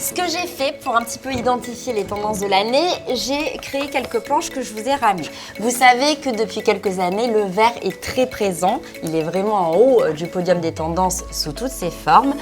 Ce que j'ai fait pour un petit peu identifier les tendances de l'année, j'ai créé quelques planches que je vous ai ramenées. Vous savez que depuis quelques années, le vert est très présent. Il est vraiment en haut du podium des tendances sous toutes ses formes.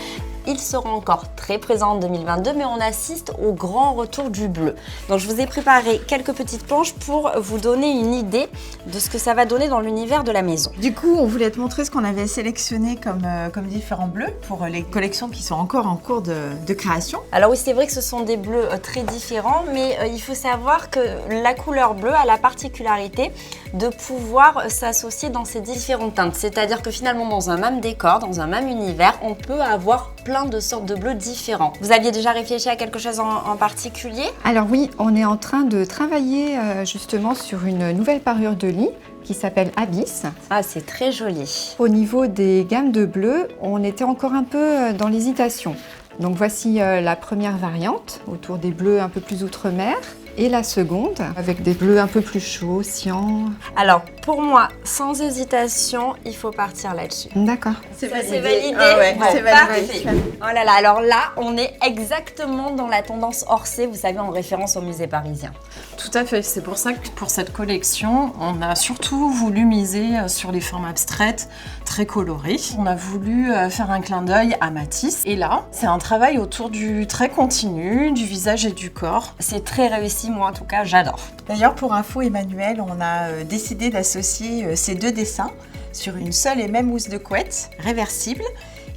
Il sera encore très présent en 2022, mais on assiste au grand retour du bleu. Donc je vous ai préparé quelques petites planches pour vous donner une idée de ce que ça va donner dans l'univers de la maison. Du coup, on voulait te montrer ce qu'on avait sélectionné comme différents bleus pour les collections qui sont encore en cours de création. Alors oui, c'est vrai que ce sont des bleus très différents, mais il faut savoir que la couleur bleue a la particularité de pouvoir s'associer dans ces différentes teintes. C'est-à-dire que finalement, dans un même décor, dans un même univers, on peut avoir plein de sortes de bleus différents. Vous aviez déjà réfléchi à quelque chose en particulier? Alors oui, on est en train de travailler justement sur une nouvelle parure de lit qui s'appelle Abyss. Ah, c'est très joli. Au niveau des gammes de bleus, on était encore un peu dans l'hésitation. Donc voici la première variante, autour des bleus un peu plus outre-mer. Et la seconde, avec des bleus un peu plus chauds, cyan. Alors, pour moi, sans hésitation, il faut partir là-dessus. D'accord. C'est validé. Ah ouais, Bon, c'est validé. parfait. Oh là là, alors là, on est exactement dans la tendance Orsay, vous savez, en référence au musée parisien. Tout à fait, c'est pour ça que pour cette collection, on a surtout voulu miser sur les formes abstraites, très colorées. On a voulu faire un clin d'œil à Matisse. Et là, c'est un travail autour du trait continu, du visage et du corps. C'est très réussi, moi en tout cas, j'adore. D'ailleurs, pour info, Emmanuel, on a décidé d'associer ces deux dessins sur une seule et même housse de couette réversible.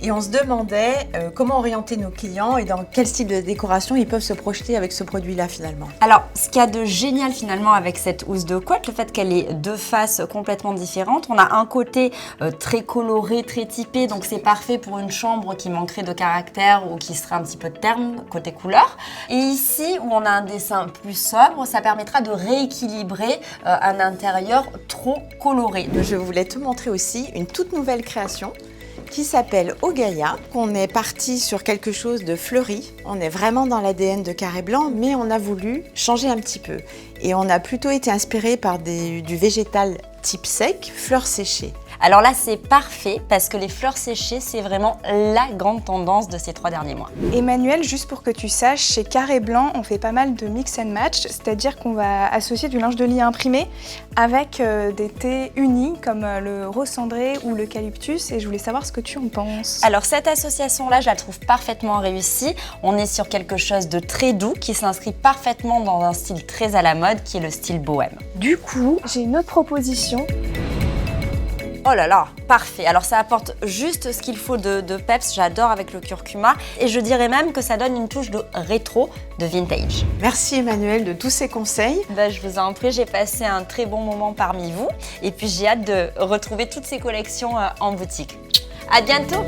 Et on se demandait comment orienter nos clients et dans quel style de décoration ils peuvent se projeter avec ce produit-là finalement. Alors, ce qu'il y a de génial finalement avec cette housse de couette, le fait qu'elle ait deux faces complètement différentes. On a un côté très coloré, très typé, donc c'est parfait pour une chambre qui manquerait de caractère ou qui serait un petit peu terne côté couleur. Et ici, où on a un dessin plus sobre, ça permettra de rééquilibrer un intérieur trop coloré. Je voulais te montrer aussi une toute nouvelle création qui s'appelle Ogaya. On est parti sur quelque chose de fleuri. On est vraiment dans l'ADN de Carré Blanc, mais on a voulu changer un petit peu. Et on a plutôt été inspiré par du végétal type sec, fleurs séchées. Alors là, c'est parfait parce que les fleurs séchées, c'est vraiment la grande tendance de ces 3 derniers mois. Emmanuel, juste pour que tu saches, chez Carré Blanc, on fait pas mal de mix and match, c'est-à-dire qu'on va associer du linge de lit imprimé avec des thés unis comme le rose cendré ou l'eucalyptus, et je voulais savoir ce que tu en penses. Alors cette association-là, je la trouve parfaitement réussie. On est sur quelque chose de très doux qui s'inscrit parfaitement dans un style très à la mode qui est le style bohème. Du coup, j'ai une autre proposition. Oh là là, parfait. Alors ça apporte juste ce qu'il faut de peps, j'adore avec le curcuma. Et je dirais même que ça donne une touche de rétro, de vintage. Merci Emmanuel de tous ces conseils. Je vous en prie, j'ai passé un très bon moment parmi vous. Et puis j'ai hâte de retrouver toutes ces collections en boutique. À bientôt!